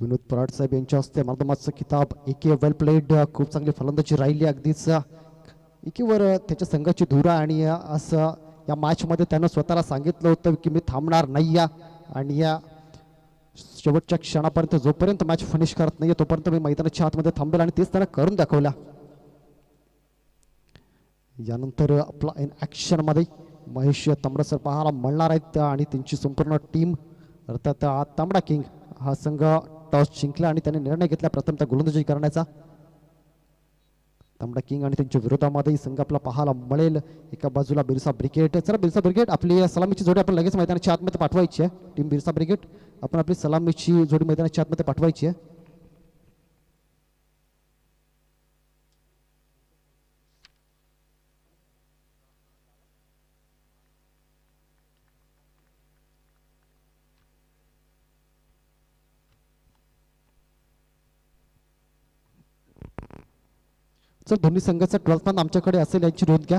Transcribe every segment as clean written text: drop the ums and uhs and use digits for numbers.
विनोद पराड साहेब यांच्या हस्ते मर्दमाचा किताब. एके वेल प्लेड, खूप चांगली फलंदाजी राहिली अगदीच. एकीवर त्याच्या संघाची धुरा आणि असं या मॅचमध्ये त्यानं स्वतःला सांगितलं होतं की मी थांबणार नाही या, आणि या शेवटच्या क्षणापर्यंत जोपर्यंत मॅच फिनिश करत नाही तोपर्यंत मी मैदानाच्या आतमध्ये थांबेल, आणि तेच त्यानं करून दाखवला. यानंतर आपला इन ॲक्शनमध्ये महेश तांबडे सर पाहायला मिळणार आहेत आणि त्यांची संपूर्ण टीम. अर्थात तांबडा किंग हा संघ टॉस जिंकला आणि त्याने निर्णय घेतला प्रथमतः गोलंदाजी करण्याचा. तांबडा किंग आणि त्यांच्या विरोधामध्ये संघ आपला पाहायला मिळेल. एका बाजूला बिरसा ब्रिगेड. चला बिरसा ब्रिगेड, आपली सलामीची जोडी आपण लगेच मैदानाच्या आतमध्ये पाठवायची आहे. टीम बिरसा ब्रिगेड, आपण आपली सलामीची जोडी मैदानाच्या आतमध्ये पाठवायची आहे. सर दोन्ही संघाचा 12th मॅन आमच्याकडे असेल याची नोंद घ्या.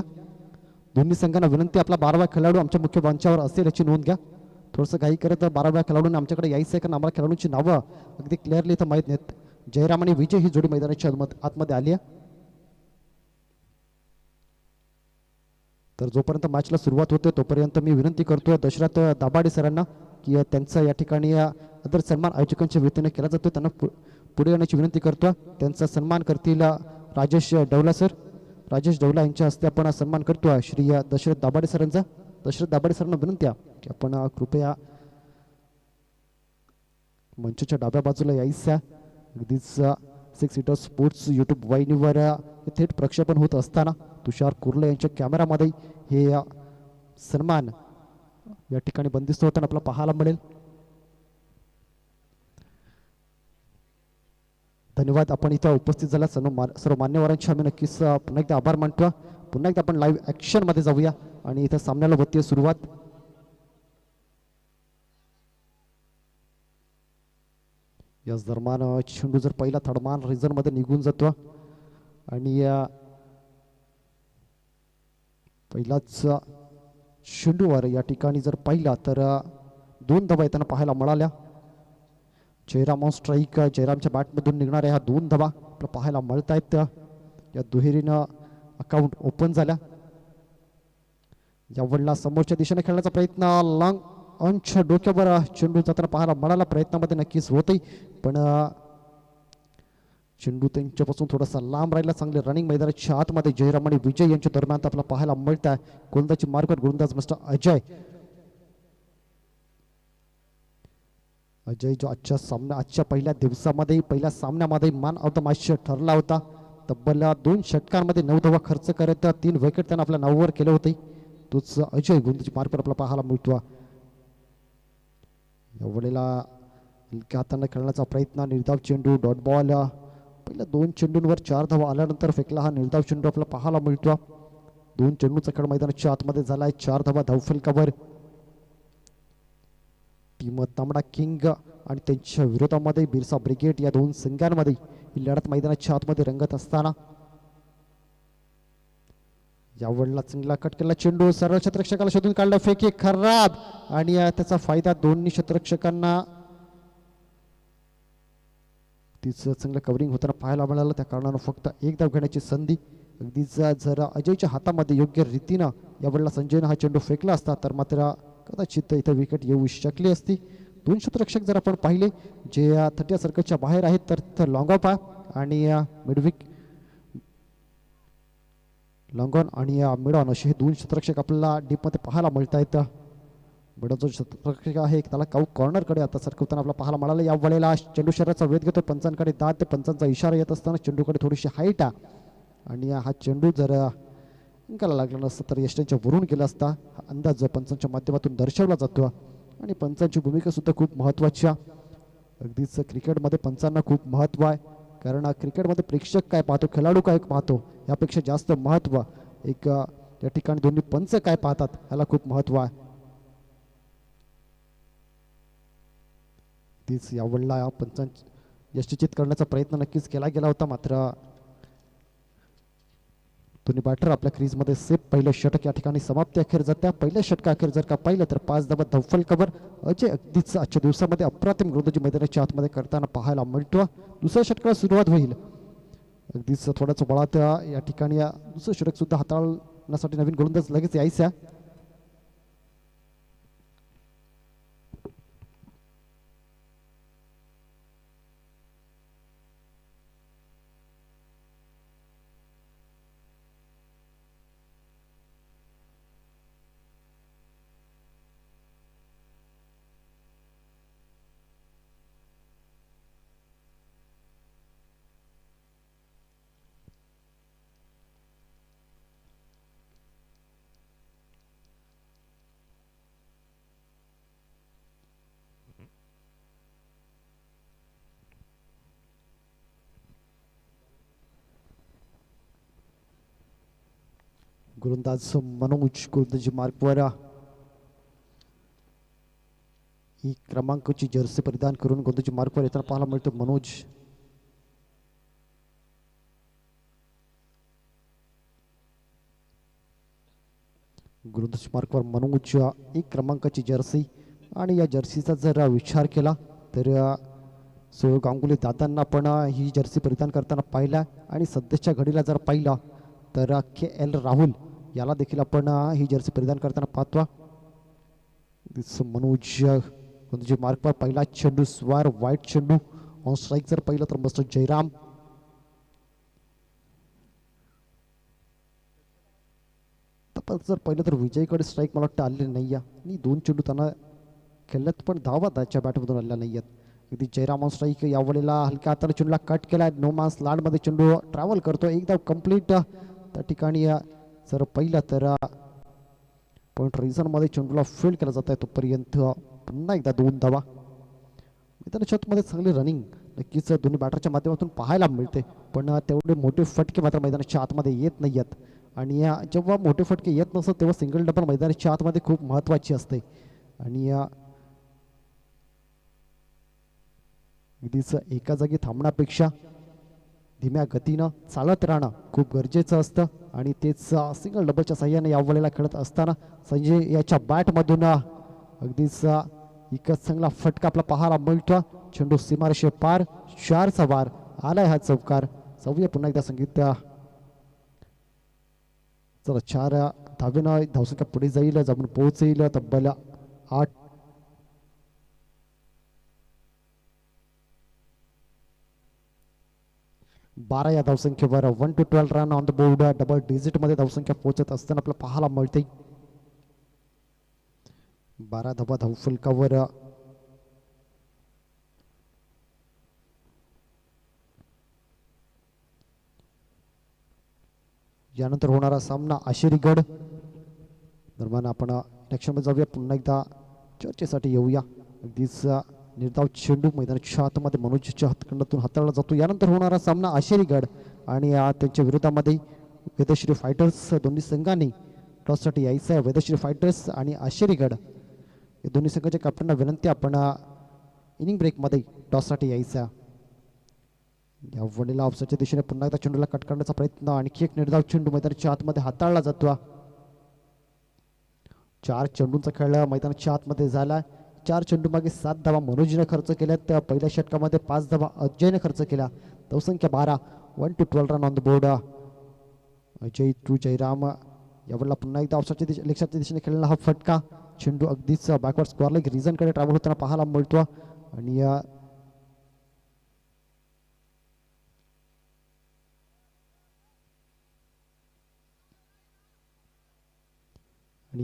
दोन्ही संघांना विनंती, आपला 12वा खेळाडू आमच्या मुख्य मंचावर असेल याची नोंद घ्या. थोडंसं घाई करत 12व्या खेळाडूंनी आमच्याकडे यायचं आहे, कारण आम्हाला खेळाडूंची नावं अगदी क्लिअरली इथं माहीत नाहीत. जयराम आणि विजय ही जोडी मैदानाच्या आतमध्ये आली आहे. तर जोपर्यंत मॅचला सुरुवात होते तोपर्यंत मी विनंती करतो दशरथ दाभाडे सरांना की त्यांचा या ठिकाणी आदर सन्मान आयोजकांच्या वतीने केला जातो, त्यांना पुढे येण्याची विनंती करतो. त्यांचा सन्मान करतील राजेश डवला सर. राजेश डवला यांच्या हस्ते आपण सन्मान करतो श्री दशरथ दाभाडे सरांचा. दशरथ दाभाडे सरांना विनंती आहे की आपण कृपया मंचाच्या डाव्या बाजूला यायचं. अगदीच 6 सीटर स्पोर्ट्स यूट्यूब वाहिनीवर थेट प्रक्षेपण होत असताना तुषार कुर्ले यांच्या कॅमेरामध्ये हे सन्मान या ठिकाणी बंदिस्त होताना आपल्याला पाहायला मिळेल. धन्यवाद, आपण इथं उपस्थित झाला सर्व मान्यवरांचे आम्ही नक्कीच पुन्हा एकदा आभार मानतो. पुन्हा एकदा आपण लाईव्ह ॲक्शनमध्ये जाऊया आणि इथं सामन्याला होती सुरुवात. याच दरम्यान चेंडू जर पहिला थर्डमान रिझनमध्ये निघून जातो आणि पहिलाच चेंडूवर या ठिकाणी जर पाहिला तर 2 धावा येताना पाहायला मिळाल्या. Jayram on strike. जयरामच्या बॅटमधून निघणाऱ्या ह्या 2 धावा आपल्याला पाहायला मिळत आहेत. या दुहेरीनं अकाउंट ओपन झाल्या. यावेळेला समोरच्या दिशेने खेळण्याचा प्रयत्न, लॉंग ऑनच्या डोक्यावर चेंडू जाताना पाहायला मिळाला. प्रयत्नामध्ये नक्कीच होते पण चेंडू त्यांच्यापासून थोडासा लांब राहिला. चांगले रनिंग मैदानाच्या आतमध्ये जयराम आणि विजय यांच्या दरम्यान आपल्याला पाहायला मिळत आहे. गोलंदाजी मार्कवर गोलंदाज मिस्टर अजय. अजय जो आजच्या पहिल्या दिवसामध्ये पहिल्या सामन्यामध्ये मॅन ऑफ द मॅच ठरला होता. तब्बल 2 षटकांमध्ये 9 धावा खर्च करत 3 विकेट त्यानं आपल्या नावावर केले होते. तोच अजय गोलंदाजी मार्कवर आपल्याला पाहायला मिळतो. यावेळेला हलक्या हाताने खेळण्याचा प्रयत्न, निर्धाव चेंडू, डॉट बॉल. पहिल्या 2 चेंडूंवर 4 धावा आल्यानंतर फेकला हा निर्धाव चेंडू आपल्याला पाहायला मिळतो. 2 चेंडूचा खेळ मैदानाच्या आतमध्ये झाला आहे. 4 धावा धावफलकावर. टीम तांबडा किंग आणि त्यांच्या विरोधामध्ये बिरसा ब्रिगेड या 2 संघांमध्ये ही लढत मैदानाच्या आतमध्ये रंगत असताना यावेळेला चांगला कट केला चेंडू, सरळ क्षेत्ररक्षकाला शोधून काढला, फेकी खराब, आणि त्याचा फायदा दोन्ही क्षेत्ररक्षकांना तिचं चांगलं कव्हरिंग होताना पाहायला मिळालं. त्या कारणानं फक्त 1 धाव घेण्याची संधी. अगदीच जर अजयच्या हातामध्ये योग्य रीतीनं यावेळेला संजयनं हा चेंडू फेकला असता तर मात्र कदाचित इथं विकेट येऊ शकली असती. 2 क्षेत्ररक्षक जर आपण पाहिले जे 30 सर्कलच्या बाहेर आहेत तर लॉंग ऑफ आहे आणि मिडविक लॉंग ऑन आणि मिड ऑन असे हे 2 क्षेत्ररक्षक आपल्याला डीपमध्ये पाहायला मिळत आहेत. बडा जो क्षेत्ररक्षक आहे त्याला काऊ कॉर्नरकडे आता सरकवताना आपल्याला पाहायला मिळालं. या वेळेला चेंडू शरीराचा वेध घेतो. पंचांकडे दाद, पंचांचा इशारा येत असताना चेंडूकडे थोडीशी हाईट आहे आणि हा चेंडू जर अंकाला लागला नसता तर यष्टांच्या वरून गेला असता. हा अंदाज पंचांच्या माध्यमातून दर्शवला जातो आणि पंचांची भूमिका सुद्धा खूप महत्त्वाची आहे. अगदीच क्रिकेटमध्ये पंचांना खूप महत्त्व आहे, कारण क्रिकेटमध्ये प्रेक्षक काय पाहतो, खेळाडू काय पाहतो यापेक्षा जास्त महत्त्व एक या ठिकाणी दोन्ही पंच काय पाहतात ह्याला खूप महत्त्व आहे. तीच यावेळेला या पंचांची यष्टिचित करण्याचा प्रयत्न नक्कीच केला गेला होता, मात्र दोन्ही बॅटर आपल्या क्रीजमध्ये सेफ. पहिलं षटक या ठिकाणी समाप्ती अखेर जात्या. पहिल्या षटका अखेर जर का पाहिलं तर 5 धावा धवफल कव्हर अजय अगदीच आजच्या दिवसामध्ये अप्रतिम गोलंदाजी मैदानाच्या आतमध्ये करताना पाहायला मिळतो. दुसऱ्या षटकाला सुरुवात होईल. अगदीच थोड्याच बळात या ठिकाणी दुसरं षटक सुद्धा हाताळण्यासाठी नवीन गोलंदाज लगेच यायचा. गोलंदाज मनोज गोलंदाजी मार्कवर ही क्रमांकाची जर्सी परिधान करून गोलंदाजी मार्कवर येताना पाहायला मिळतो मनोज. गोलंदाजी मार्कवर मनोज एक क्रमांकाची जर्सी. आणि या जर्सीचा जर विचार केला तर सोहम गांगुली दादांना पण ही जर्सी परिधान करताना पाहिला. आणि सध्याच्या घडीला जर पाहिला तर KL राहुल याला देखील आपण ही जर्सी परिधान करताना पाहतो. मनोज गोलंदाजी मार्कवर पहिला चेंडू स्वार वाईट चेंडू. ऑन स्ट्राईक जर पाहिलं तर मस्त जयराम. जर पाहिलं तर विजयकडे स्ट्राईक मला वाटतं आलेली नाही आहे. आणि 2 चेंडू त्यांना खेळल्यात पण धावा त्याच्या बॅटमधून आलेल्या नाही आहेत. अगदी जयराम ऑन स्ट्राईक यावेळेला हलक्या हाताला चेंडूला कट केला. नो मान्स लँडमध्ये चेंडू ट्रॅव्हल करतो. एकदा कंप्लीट त्या ठिकाणी जर पाहिलं तर पॉईंट रिझनमध्ये चेंडूला फील्ड केला जात आहे. तोपर्यंत पुन्हा एकदा 2 धावा. मैदानाच्या आतमध्ये चांगली रनिंग नक्कीच दोन्ही बॅटरच्या माध्यमातून पाहायला मिळते. पण तेवढे मोठे फटके मात्र मैदानाच्या आतमध्ये येत नाही आहेत. आणि जेव्हा मोठे फटके येत नसतात तेव्हा सिंगल डबल मैदानाच्या आतमध्ये खूप महत्त्वाची असते. आणि अगदीच एका जागी थांबण्यापेक्षा धीम्या गतीनं चालत राहणं खूप गरजेचं असतं. आणि तेच सिंगल डबलच्या साह्याने यावेळेला खेळत असताना संजय याच्या बॅटमधून अगदीच एकच चांगला फटका आपला पाहायला मिळतो. चेंडू सीमारेषे पार. 4चा वार आलाय हा चौकार. जाऊया पुन्हा एकदा संगीत. चला 4 धावेनं धावसंख्या पुढे जाईल. जमून पोहोचेल तब्बल 8. बारा या धावसंख्येवर 1 to 12 run on the board. Double digit मध्ये धावसंख्या पोहोचत असताना आपल्याला पाहायला मिळते. 12 धावा धावफलकावर. यानंतर होणारा सामना आशिरीगड दरम्यान आपण मध्ये जाऊया. पुन्हा एकदा चर्चेसाठी येऊया. अगदीच निर्धाव चेंडू मैदानाच्या आतमध्ये मनोजच्या हातखंडातून हाताळला जातो. यानंतर होणारा सामना आशिरीगड आणि त्यांच्या विरोधामध्ये वेदश्री फायटर्स. दोन्ही संघांनी टॉससाठी यायचं आहे. वेदश्री फायटर्स आणि आशिरीगड या दोन्ही संघाच्या कॅप्टनना विनंती आपण इनिंग ब्रेकमध्ये टॉससाठी यायचं. या वडीला ऑफसाईडच्या दिशेने पुन्हा एकदा चेंडूला कट करण्याचा प्रयत्न. आणखी एक निर्धाव चेंडू मैदानाच्या आतमध्ये हाताळला जातो. 4 चेंडूंचा खेळ मैदानाच्या आतमध्ये झाला. 4 चेंडू मागे 7 धावा मनोजीने खर्च केल्यात. पहिल्या षटकामध्ये 5 धावा अजयने खर्च केला. धावसंख्या 12. 1 to 12 run on the board. Ajay to Jayram यावेळेला पुन्हा एकदा ऑफसाईडच्या लेगच्या दिशेने खेळलेला हा फटका. चेंडू अगदीच बॅकवर्ड स्क्वेअर लेग रिझनकडे ट्रॅव्हल होताना पाहायला मिळतो. आणि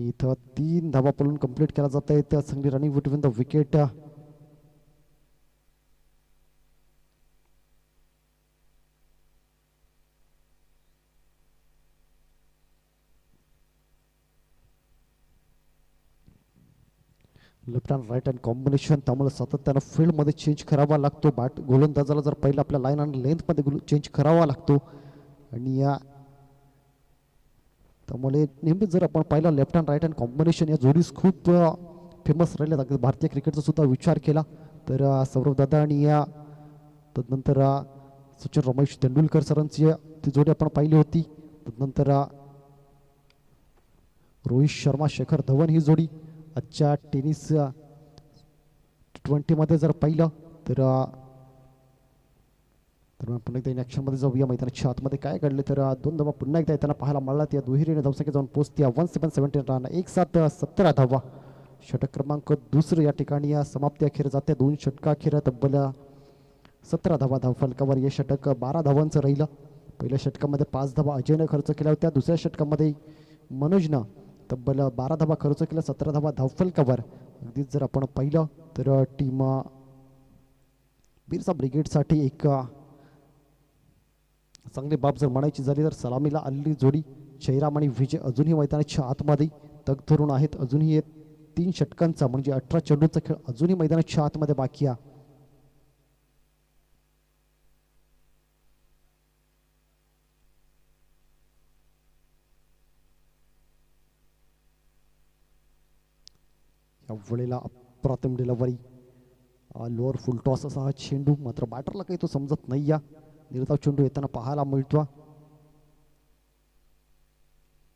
इथं 3 धावा पळून कंप्लीट केला जात आहे. चांगली running between the wicket. Left and right hand combination त्यामुळे सातत्यानं फील्डमध्ये चेंज करावा लागतो. गोलंदाजाला जर पहिला आपल्या लाईन आणि लेंथमध्ये चेंज करावा लागतो. आणि त्यामुळे नेहमी जर आपण पाहिलं left and right hand combination या जोडीस खूप फेमस राहिल्या. भारतीय क्रिकेटचा सुद्धा विचार केला तर सौरभ दादा आणि तदनंतर सचिन रमेश तेंडुलकर सरांची ती जोडी आपण पाहिली होती. तदनंतर रोहित शर्मा शेखर धवन ही जोडी आजच्या टेनिस T20 मध्ये जर पाहिलं तर पुन्हा एकदा ॲक्शनमध्ये जाऊया. मैदानाच्या आतमध्ये काय घडले तर दोन धावा पुन्हा एकदा येताना पाहायला मिळाला. त्या दुहेरीने धावसंख्या जाऊन पोहोचते 1717 रन 1717 धावा. षटक क्रमांक दुसरं या ठिकाणी समाप्ती अखेर जाते. 2 षटका अखेर तब्बल 17 धावा धावफलकावर. हे षटक 12 धावांचं राहिलं. पहिल्या षटकामध्ये 5 धावा अजयनं खर्च केल्या होत्या. दुसऱ्या षटकामध्ये मनोजनं तब्बल 12 धावा खर्च केल्या. 17 धावा धावफलकावर. अगदीच जर आपण पाहिलं तर टीम बिरसा ब्रिगेडसाठी एक चांगली बाब जर म्हणायची झाली तर सलामीला आलेली जोडी जयराम आणि विजय अजूनही मैदानाच्या आतमध्ये तग धरून आहेत. अजूनही 3 षटकांचा म्हणजे 18 चेंडूचा खेळ अजूनही मैदानाच्या आतमध्ये बाकी आहे. या वेळेला अप्रतिम डिलिव्हरी लोअर फुल टॉस असा हा चेंडू मात्र बॅटरला काही तो समजत नाही. या निर्धाव चेंडू येताना पाहायला मिळतो.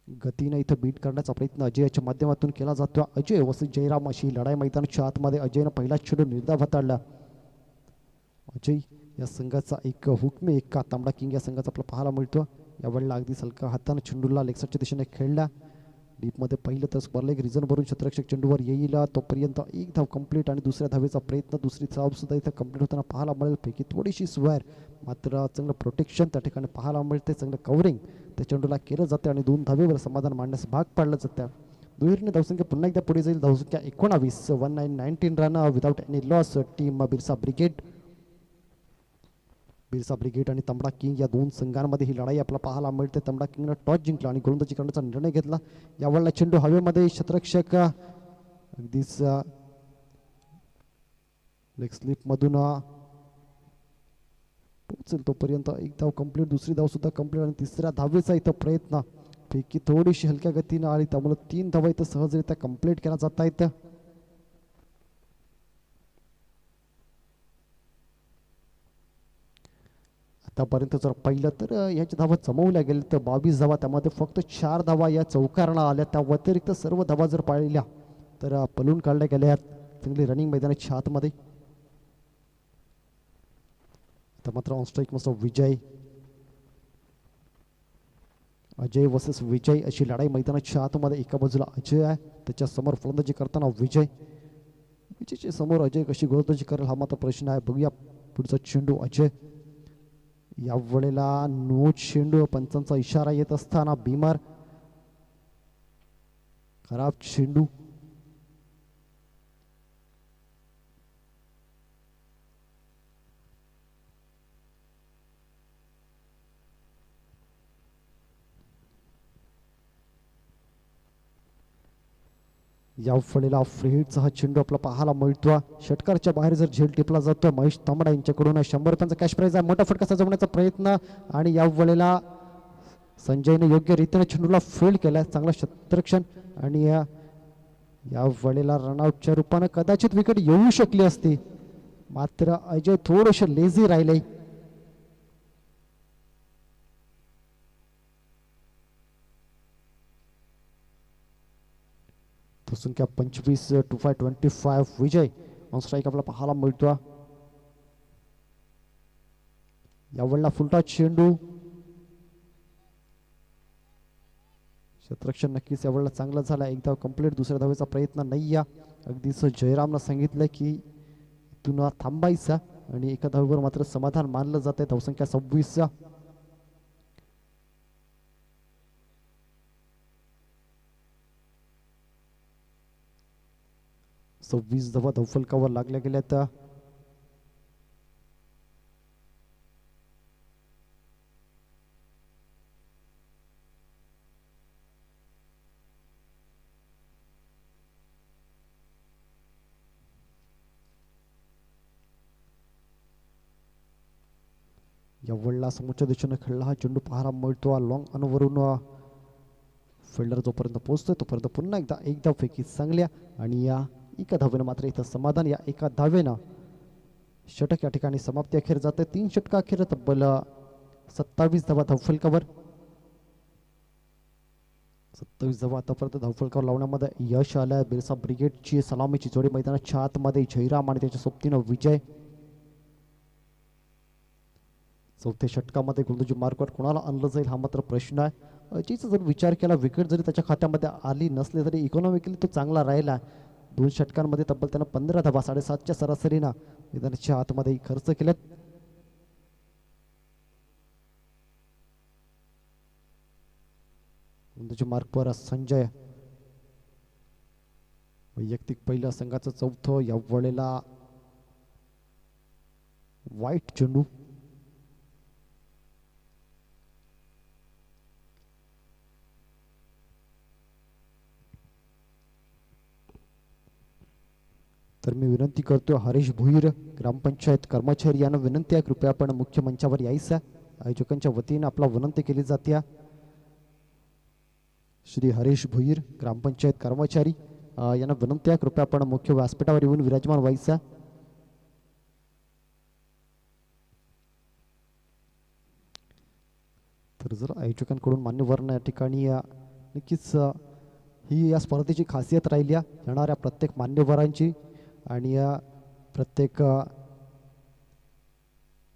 गतीने इथं बीट करण्याचा प्रयत्न अजयच्या माध्यमातून केला जातो. अजय वसंत जयराम अशी लढाई मैदानाच्या आतमध्ये. अजयनं पहिला चेंडू निर्धाव हाताळला. अजय या संघाचा एक हुकमे एक तांबडा किंग या संघाचा आपल्याला पाहायला मिळतो. यावेळेला अगदी हलका हाताने चेंडूला लेगसाईडच्या दिशेने खेळला. डीपमध्ये पहिलं तर स्पर्लेग रिझन भरून क्षेत्ररक्षक चेंडूवर येईल. तोपर्यंत एक धाव कंप्लीट आणि दुसऱ्या धावेचा प्रयत्न. दुसरी धाव सुद्धा इथं कंप्लीट होताना पाहायला मिळेल. पैकी थोडीशी स्क्वेअर मात्र चांगलं प्रोटेक्शन त्या ठिकाणी पाहायला मिळते. चांगलं कव्हरिंग त्या चेंडूला केलं जाते आणि 2 धावेवर समाधान मांडण्यास भाग पाडलं जातं. दुहेरीने धावसंख्या पुन्हा एकदा पुढे जाईल. धावसंख्या 19 run without any loss. Team Birsa brigade आणि तांबडा किंग या 2 संघांमध्ये ही लढाई आपल्याला पाहायला मिळते. तांबडा किंगनं टॉस जिंकला आणि गोलंदाजी करण्याचा निर्णय घेतला. यावेळेला चेंडू हवेमध्ये क्षेत्ररक्षक अगदीच लेग स्लिप मधून पोहोचेल तोपर्यंत एक धाव कंप्लीट. दुसरी धाव सुद्धा कंप्लीट आणि तिसऱ्या धावेचा इथं प्रयत्न पैकी थोडीशी हलक्या गतीनं आली. त्यामुळे 3 धावा इथं सहजरित्या कंप्लीट केल्या जात आहेत. आतापर्यंत जर पाहिलं तर याच्या धावा जमवल्या गेल्या तर 22 धावा. त्यामध्ये फक्त 4 धावा या चौकारणा आल्या. त्या व्यतिरिक्त सर्व धावा जर पाहिल्या तर पलून काढल्या गेल्या. चांगली रनिंग मैदानाच्या आतमध्ये. तर मात्र ऑन स्ट्राईक मस्त विजय अजय वर्सेस विजय अशी लढाई मैदानाच्या आतमध्ये. एका बाजूला अजय आहे त्याच्या समोर फलंदाजी करताना विजयच्या समोर अजय कशी गोलंदाजी करेल हा मात्र प्रश्न आहे. बघूया पुढचा चेंडू अजय. या वेळेला नो चेंडू. पंचांचा इशारा येत असताना बीमार खराब चेंडू. या वेळेला फ्रीहिटचा हा चेंडू आपला पाहायला मिळतो. षटकारच्या बाहेर जर झेल टिपला जातो. महेश तांबडा यांच्याकडून 100 रुपयांचा कॅश प्राइज आहे. मोठा फटका सजवण्याचा प्रयत्न आणि या वेळेला संजयने योग्य रीतीने चेंडूला फील्ड केला. चांगला क्षेत्ररक्षण आणि या वेळेला रनआउटच्या रूपाने कदाचित विकेट येऊ शकली असती मात्र अजय थोडेसे लेझी राहिले. संख्या 25 to 25 विजय ऑन स्ट्राईक आपल्याला पाहायला मिळतो. यावेळेला फुलटा चेंडू. क्षेत्ररक्षण नक्कीच यावेळेला चांगला झाला. एक धाव कंप्लीट. दुसऱ्या धावेचा प्रयत्न नाही. या अगदीच जयरामनं सांगितलं की इथून थांबायचा आणि एका धावेवर मात्र समाधान मानलं जाते. धावसंख्या 26. 26 धावा धावफलकावर लागल्या गेल्यात. यावेळेला समोरच्या दिशेने खेळला हा चेंडू पाहायला मिळतो. लॉंग अनवरून फिल्डर जोपर्यंत पोहोचतोय तोपर्यंत पुन्हा एकदा एक धाव फेकी चांगल्या आणि या एका धावेनं मात्र इथं समाधान. या एका धावेनं षटक या ठिकाणी समाप्ती अखेर जाते. 3 षटका अखेर तब्बल 27 धावा धावफलकावर. 27 धावा आतापर्यंत धावफलकावर लावण्यामध्ये यश आलं. बिरसा ब्रिगेडची सलामीची जोडी मैदानाच्या आतमध्ये जयराम आणि त्याच्या सोबतीनं विजय. चौथ्या षटकामध्ये गोलंदाजी मार्कवर कोणाला आणलं जाईल हा मात्र प्रश्न आहे. अजितचा जर विचार केला विकेट जरी त्याच्या खात्यामध्ये आली नसली तरी इकॉनॉमिकली तो चांगला राहिला. 2 षटकांमध्ये तब्बल त्यानं 15 धावा 7.5च्या सरासरीनं मैदानाच्या आतमध्ये खर्च केलेत. गोलंदाजी मार्कवर संजय. वैयक्तिक पहिल्या संघाचं चौथं या वेळेला वाईट चेंडू. तर मी विनंती करतो हरीश भुईर ग्रामपंचायत कर्मचारी यांना विनंती आहे कृपया आपण मुख्य मंचावर यायचं. आयोजकांच्या वतीने आपला विनंती केली जाते. श्री हरीश भुईर ग्रामपंचायत कर्मचारी यांना विनंती आहे कृपया आपण मुख्य व्यासपीठावर येऊन विराजमान व्हायचं. तर जर आयोजकांकडून मान्यवर या ठिकाणी नक्कीच ही या स्पर्धेची खासियत राहिली येणाऱ्या प्रत्येक मान्यवरांची आणि प्रत्येक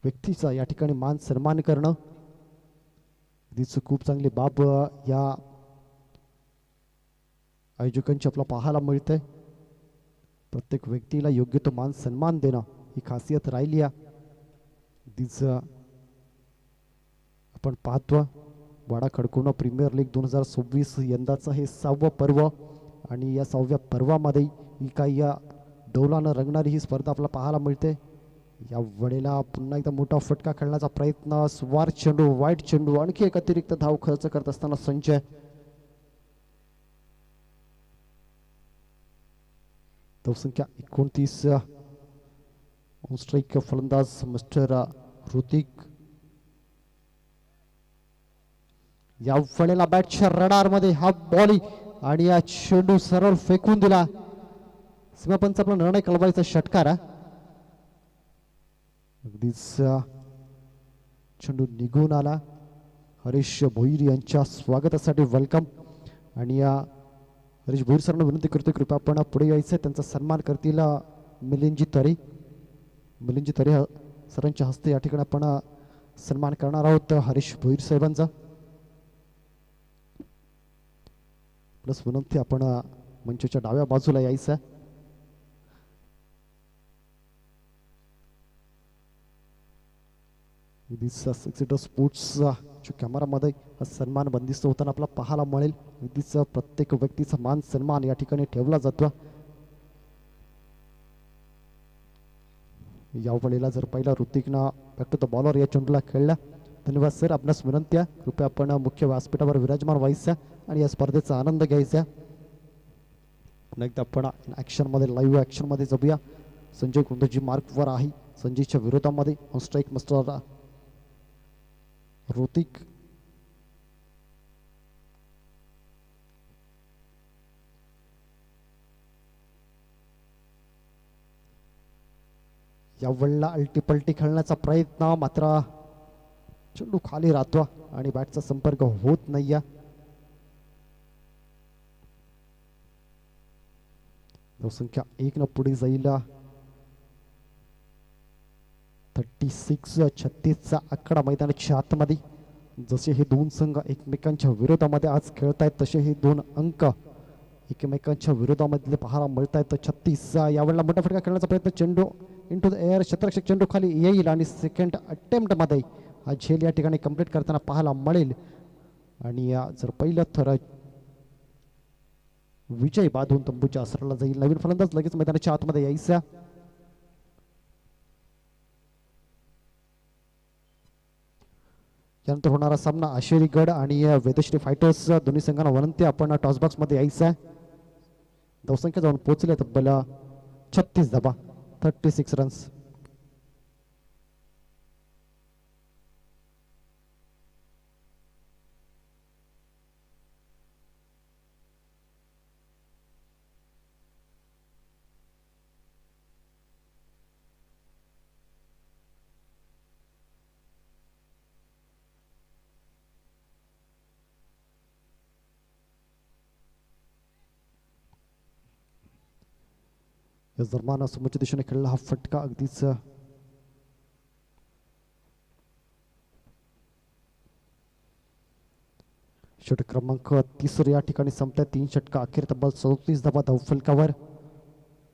व्यक्तीचा या ठिकाणी मान सन्मान करणं अगदीच खूप चांगली बाब या आयोजकांची आपल्याला पाहायला मिळते. प्रत्येक व्यक्तीला योग्य तो मान सन्मान देणं ही खासियत राहिली अगदीच आपण पाहतो. वाडा खडकोणं प्रीमियर लीग 2026 यंदाचं हे 6वं पर्व आणि या 6व्या पर्वामध्ये ही काही डौलानं रंगणारी ही स्पर्धा आपल्याला पाहायला मिळते. या वेळेला पुन्हा एकदा मोठा फटका खेळण्याचा प्रयत्न. स्वार चेंडू वाईट चेंडू आणखी एक अतिरिक्त धाव खर्च करत असताना संजय. धावसंख्या 29. ऑन स्ट्राईक फलंदाज मिस्टर ऋतिक. या वेळेला बॅटच्या रडारमध्ये हा बॉल आणि या चेंडू सरळ फेकून दिला. सीमापंच आपला निर्णय कळवायचा षटकार. अगदीच चेंडू निघून आला. हरीश भोईर यांच्या स्वागतासाठी वेलकम. आणि हरीश भोईर सरांना विनंती करतो कृपया आपण पुढे यायचं. त्यांचा सन्मान करतील मिलिंदजी तरे. मिलिंदजी तरे सरांच्या हस्ते या ठिकाणी आपण सन्मान करणार आहोत हरीश भोईर साहेबांचा. प्लस विनंती आपण मंचाच्या डाव्या बाजूला यायचं. स्पोर्ट्सचा कॅमेरामध्ये हा सन्मान बंदिस्त होताना आपल्याला पाहायला मिळेल. अगदीच प्रत्येक व्यक्तीचा मान सन्मान या ठिकाणी ठेवला जातो. या वेळेला जर पहिला ऋतिकनं बॅक टू द बॉलर या चेंडूला खेळला. धन्यवाद सर. आपणास विनंती आहे कृपया आपण मुख्य व्यासपीठावर विराजमान व्हायचं आणि या स्पर्धेचा आनंद घ्यायचा. पुन्हा एकदा आपण ॲक्शनमध्ये लाईव्ह ॲक्शनमध्ये जाऊया. संजय गोलंदाजी मार्कवर आहे. संजयच्या विरोधामध्ये ऑन स्ट्राईक मिस्टर ऋतिक. या वेळेला अल्टीपल्टी खेळण्याचा प्रयत्न मात्र चेंडू खाली राहतो आणि बॅटचा संपर्क होत नाही. धावसंख्या 1 पुढे जाईल. 36-36चा आकडा मैदानाच्या आतमध्ये. जसे हे दोन संघ एकमेकांच्या विरोधामध्ये आज खेळत आहेत तसे हे दोन अंक एकमेकांच्या विरोधामध्ये पाहायला मिळत आहेत. 36 यावेळेला मोठा फटका खेळण्याचा प्रयत्न. चेंडू इंटू द एअर. क्षेत्ररक्षक चेंडू खाली येईल आणि सेकंड अटेम्प्टमध्ये हा झेल या ठिकाणी कंप्लीट करताना पाहायला मिळेल. आणि जर पहिलं थर विजय बांधून तंबूच्या आसराला जाईल. नवीन फलंदाज लगेच मैदानाच्या आतमध्ये यायचा. त्यानंतर होणारा सामना आशेरी गड आणि वेदश्री फायटर्स. दोन्ही संघांना विनंती आपण टॉस बॉक्स मध्ये यायचं. धावसंख्या जाऊन पोहोचले तब्बल 36 धावा 36 रन्स. या दरम्यान समोरच्या दिशेने खेळला हा फटका अगदीच षटक क्रमांक 30 या ठिकाणी संपत्या 3 षटका अखेर तब्बल 37 धावा धावफलकावर.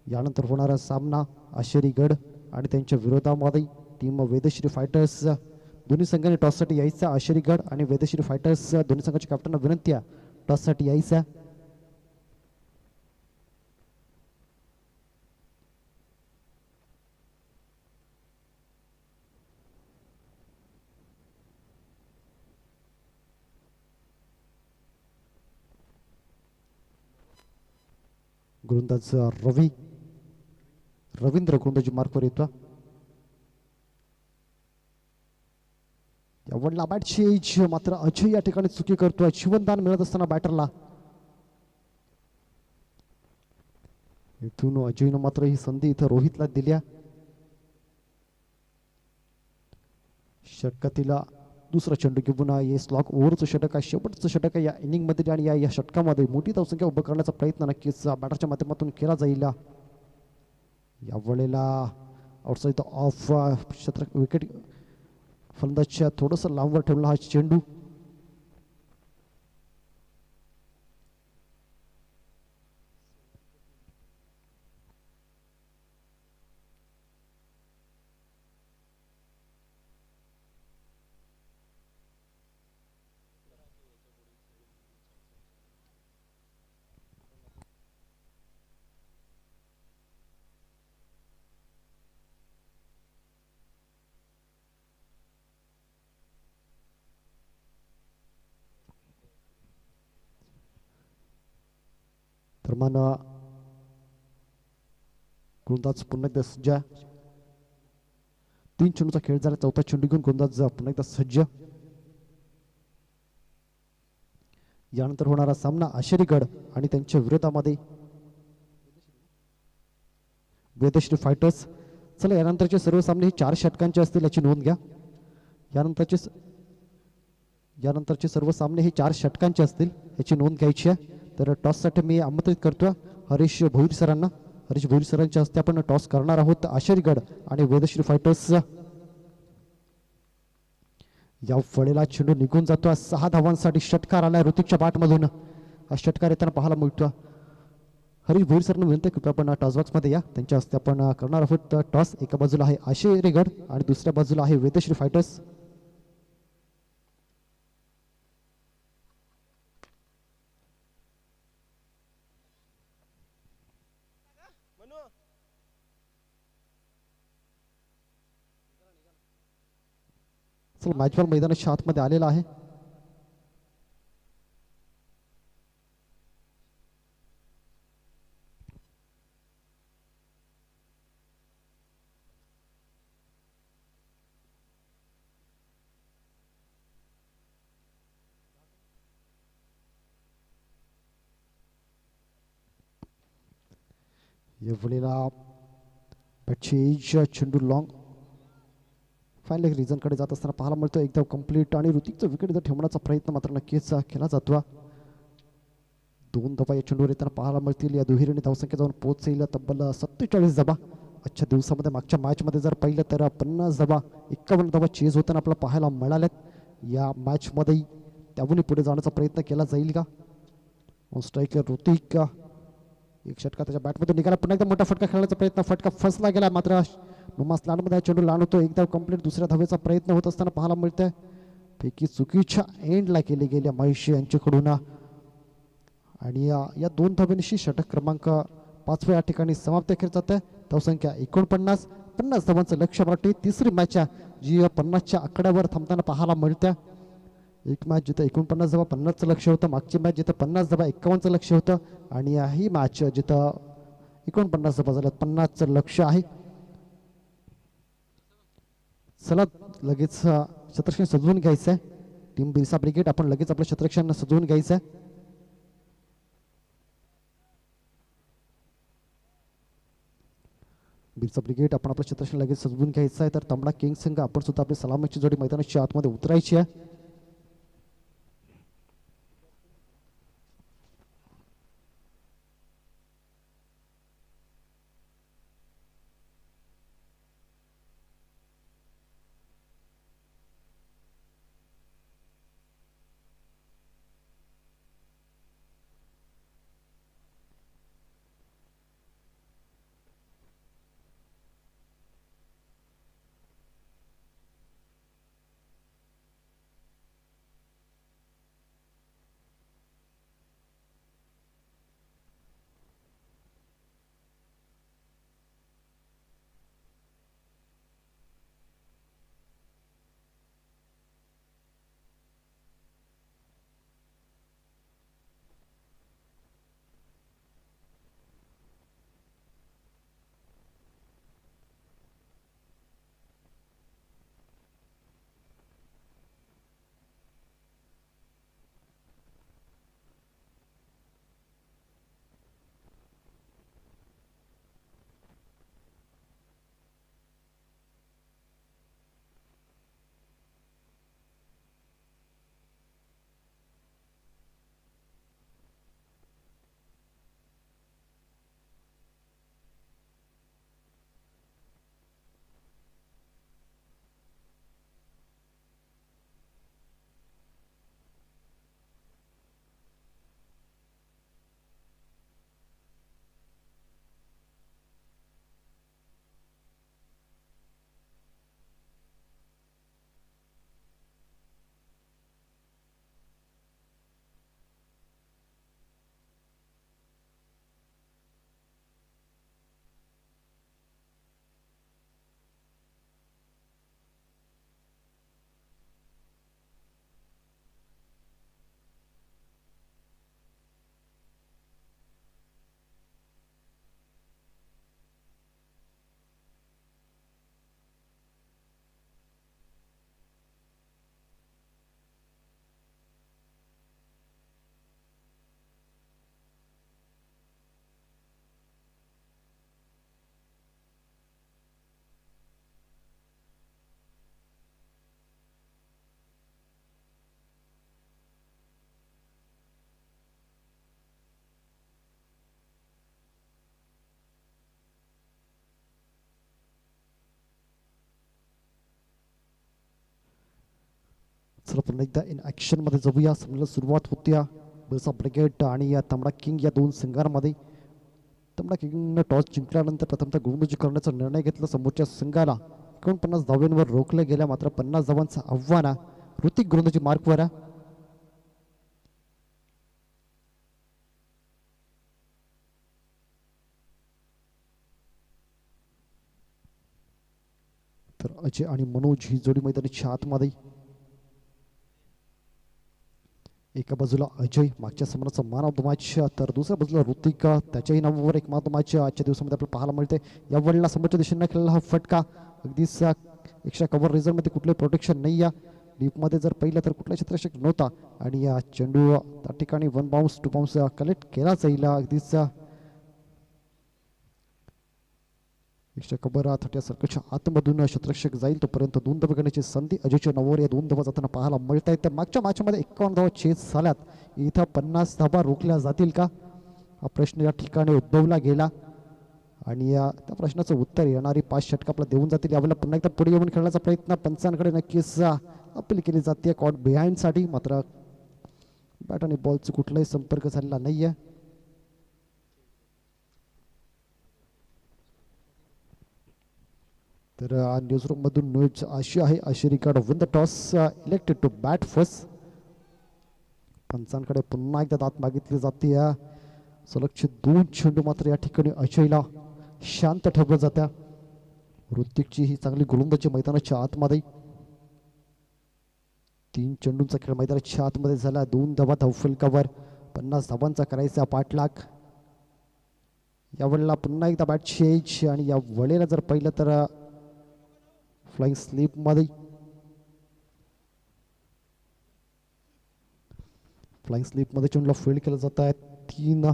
यानंतर होणारा सामना आशेरीगड आणि त्यांच्या विरोधामध्ये टीम वेदश्री फायटर्स. दोन्ही संघांनी टॉससाठी यायचा. आशेरीगड आणि वेदश्री फायटर्स दोन्ही संघाच्या कॅप्टनना विनंती आहे टॉससाठी यायचा. गोलंदाज रवींद्र गोलंदाजी मार्कवर येतो. यावडला बॅटची एज मात्र अजय या ठिकाणी चुकी करतोय. जीवनदान मिळत असताना बॅटरला इथून अजयनं मात्र ही संधी इथं रोहितला दिल्या. षटकातील दुसरा चेंडू घेऊन हे स्लॉग ओव्हरचं षटक आहे. शेवटचं षटक आहे या इनिंगमध्ये आणि या षटकामध्ये मोठी धावसंख्या उभं करण्याचा प्रयत्न नक्कीच बॅटरच्या माध्यमातून केला जाईल. यावेळेला आउटसाइड ऑफ षटक विकेट फलंदाजच्या थोडंसं लांबवर ठेवला हा चेंडू. दरम्यान गोलंदाज पुन्हा एकदा सज्ज. 3 चेंडूचा खेळ झाला. चौथा चेंडू घेऊन गोलंदाज पुन्हा एकदा सज्ज. यानंतर होणारा सामना आशेरीगड आणि त्यांच्या विरोधामध्ये वेदश्री फायटर्स. चला यानंतरचे सर्व सामने हे 4 षटकांचे असतील याची नोंद घ्या. यानंतरचे सर्व सामने हे 4 षटकांचे असतील याची नोंद घ्यायची आहे. तर टॉससाठी मी आमंत्रित करतो हरीश भोईर सरांना. हरीश भोईर सरांच्या हस्ते आपण टॉस करणार आहोत. आशेरीगड आणि वेदश्री फायटर्स. या वेळेला चेंडू निघून जातो. 6 धावांसाठी षटकार आलाय ऋतिकच्या बॅटमधून. हा षटकार येताना पाहायला मिळतो. हरीश भोईर सरनं विनंती कृपया आपण टॉस बॉक्समध्ये या. त्यांच्या हस्ते आपण करणार आहोत टॉस. एका बाजूला आहे आशेरीगड आणि दुसऱ्या बाजूला आहे वेदश्री फायटर्स. मॅचबॉल मैदानाच्या आतमध्ये आलेला आहे. यावेळेला चेंडू लॉंग फायनल रिझनकडे जात असताना पाहायला मिळतो. एकदम कम्प्लीट आणि ऋतिकचं विकेट इथं ठेवण्याचा प्रयत्न मात्र नक्कीच केला जातो. 2 धावा या चेंडूवर येताना पाहायला मिळतील. या दुहेरीने धावसंख्या जाऊन पोहोचेल तब्बल 47 धावा. आजच्या दिवसामध्ये मागच्या मॅचमध्ये जर पाहिलं तर 50 धावा 51 धावा चेज होताना आपल्याला पाहायला मिळाल्यात. या मॅचमध्ये त्याहूनही पुढे जाण्याचा प्रयत्न केला जाईल का. स्ट्रायकर ऋतिक एक षटका त्याच्या बॅटमधून निघाला. पुन्हा एकदा मोठा फटका खेळण्याचा प्रयत्न. फटका फसला गेला मात्र नुमास लांडमध्ये चेंडू लांड होतो. एकदा कंप्लीट दुसऱ्या धावेचा प्रयत्न होत असताना पाहायला मिळतंय. पैकी चुकीच्या एंडला केली गेली महेश यांच्याकडून. आणि या 2 धावेनिशी षटक क्रमांक 5 या ठिकाणी समाप्त केली जाते. धावसंख्या 49. 50 धावांचं लक्ष्य वाटते. तिसरी मॅच जी 50च्या आकड्यावर थांबताना पाहायला मिळते. एक मॅच जिथं 49 धावा 50चं लक्ष होतं. मागची मॅच जिथं 50 धावा 51चं लक्ष होतं. आणि ही मॅच जिथं 49 धावा झाल्या 50चं लक्ष आहे. चला लगेच क्षेत्ररक्षण सजवून घ्यायचं आहे. टीम बिरसा ब्रिगेड आपण लगेच आपलं क्षेत्ररक्षण सजवून घ्यायचं आहे. बिरसा ब्रिगेड आपण आपलं क्षेत्ररक्षण लगेच सजवून घ्यायचं आहे. तर तांबडा किंग संघ आपण सुद्धा आपली सलामीची जोडी मैदानाच्या आतमध्ये उतरायची आहे. चला पुन्हा एकदा इन ॲक्शन मध्ये जाऊया. समजा सुरुवात होत्या बिरसा ब्रिगेड आणि या तांबडा किंग या दोन संघांमध्ये. तांबडा किंगनं टॉस जिंकल्यानंतर प्रथमतः गोलंदाजी करण्याचा निर्णय घेतला. समोरच्या संघाला 49 धावांवर रोखलं गेल्या. मात्र 50 धावांचं आव्हान ऋतिक गोलंदाजी मार्कवर आहे. तर अजय आणि मनोज ही जोडी मैदानाच्या आतमध्ये. एका बाजूला अजय मागच्या सामन्याचा मॅन ऑफ द मॅच, तर दुसऱ्या बाजूला ऋतिक त्याच्याही नावावर एक मॅन ऑफ द मॅच आजच्या दिवसामध्ये आपल्याला पाहायला मिळते. या वेळेला समोरच्या दिशेने खेळलेला हा फटका अगदीच एक्स्ट्रा कव्हर रिझल्टमध्ये कुठलंही प्रोटेक्शन नाही आहे. डीपमध्ये जर पहिलं तर कुठला क्षेत्ररक्षक नव्हता आणि या चेंडू त्या ठिकाणी 1 बाउन्स 2 बाउन्स कलेक्ट केला जाईल. अगदीच एक्स्ट्रा कव्हर थर्टी सर्कलच्या आतमधून क्षेत्ररक्षक जाईल तोपर्यंत 2 धावा करण्याची संधी अजयच्या नावावर या 2 धावा जाताना पाहायला मिळत आहेत. मागच्या मॅचमध्ये 51 धावा चेस झाल्यात. इथं 50 धावा रोखल्या जातील का हा प्रश्न या ठिकाणी उद्भवला गेला आणि त्या प्रश्नाचं उत्तर येणारी 5 षटकं आपल्याला देऊन जातील. यावेळेला पुन्हा एकदा पुढे येऊन खेळण्याचा प्रयत्न पंचांकडे नक्कीच अपील केली जाते कॉट बिहाइंडसाठी. मात्र बॅट आणि बॉलचा कुठलाही संपर्क झालेला नाही आहे. तर न्यूज रूम मधून न्यूज अशी आहे, अशी record win the toss elected to bat first. पंचांकडे पुन्हा एकदा दात मागितली जाते. सलगचे 2 चेंडू मात्र या ठिकाणी अजयला शांत ठेवलं जात्या. ऋतिकची ही चांगली गोलंदाजी मैदानाच्या आतमध्ये. 3 चेंडूंचा खेळ मैदानाच्या आतमध्ये झाला. 2 धावा धावफलकावर 50 धावांचा करायचा पाठलाग. यावेळेला पुन्हा एकदा बॅटची एज आणि या वेळेला जर पाहिलं तर फ्लाइंग स्लीप मध्ये चेंडूला फील्ड केलं जात आहे. 3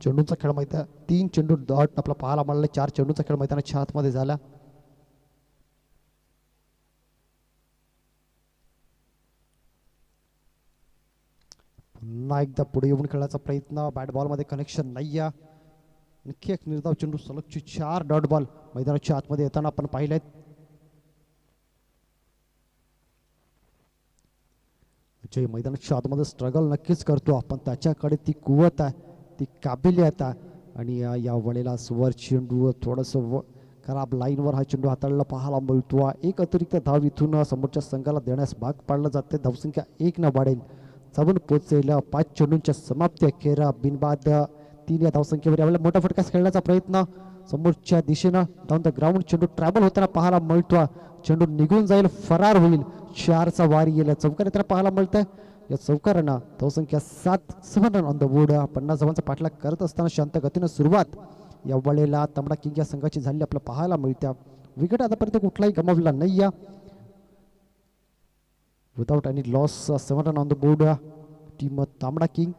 चेंडूंचा खेळ मैदान 3 चेंडू डॉट आपला पाहायला मिळाला. 4 चेंडूंचा खेळ मैदानाच्या आतमध्ये झाला. पुन्हा एकदा पुढे येऊन खेळायचा प्रयत्न. बॅट बॉल मध्ये कनेक्शन नाही आहे. आणखी एक निर्धाव चेंडू सलगची 4 डॉट बॉल मैदानाच्या आतमध्ये येताना आपण पाहिलेत. अजय मैदानाच्या आतमध्ये स्ट्रगल नक्कीच करतो आपण. त्याच्याकडे ती कुवत आहे, ती काबिलियत आहे आणि या वेळेला स्वर चेंडू थोडंसं खराब लाईनवर हा चेंडू हाताळला पाहायला मिळतो. एक अतिरिक्त धाव इथून समोरच्या संघाला देण्यास भाग पाडलं जाते. धावसंख्या 1 न वाढेल, जाऊन पोहोचेल 5 चेंडूंच्या समाप्ती अखेर बिनबाद 3 या धावसंख्येवर. यावेळेला मोठा फटका खेळण्याचा प्रयत्न समोरच्या दिशेनं डाऊन द ग्राउंड चेंडू ट्रॅव्हल होताना पाहायला मिळतो. चेंडू निघून जाईल, फरार होईल. 4चा वारी येईल. चौकार येताना पाहायला मिळतंय. या चौकारांना धावसंख्या 7 रन ऑन द बोर्ड. 50 धावांचा पाठलाग करत असताना शांत गतीनं सुरुवात या वेळेला तांबडा किंग या संघाची झाली आपल्याला पाहायला मिळत्या. विकेट आतापर्यंत कुठलाही गमावला नाही. Without any loss 7 run on the board team तांबडा किंग.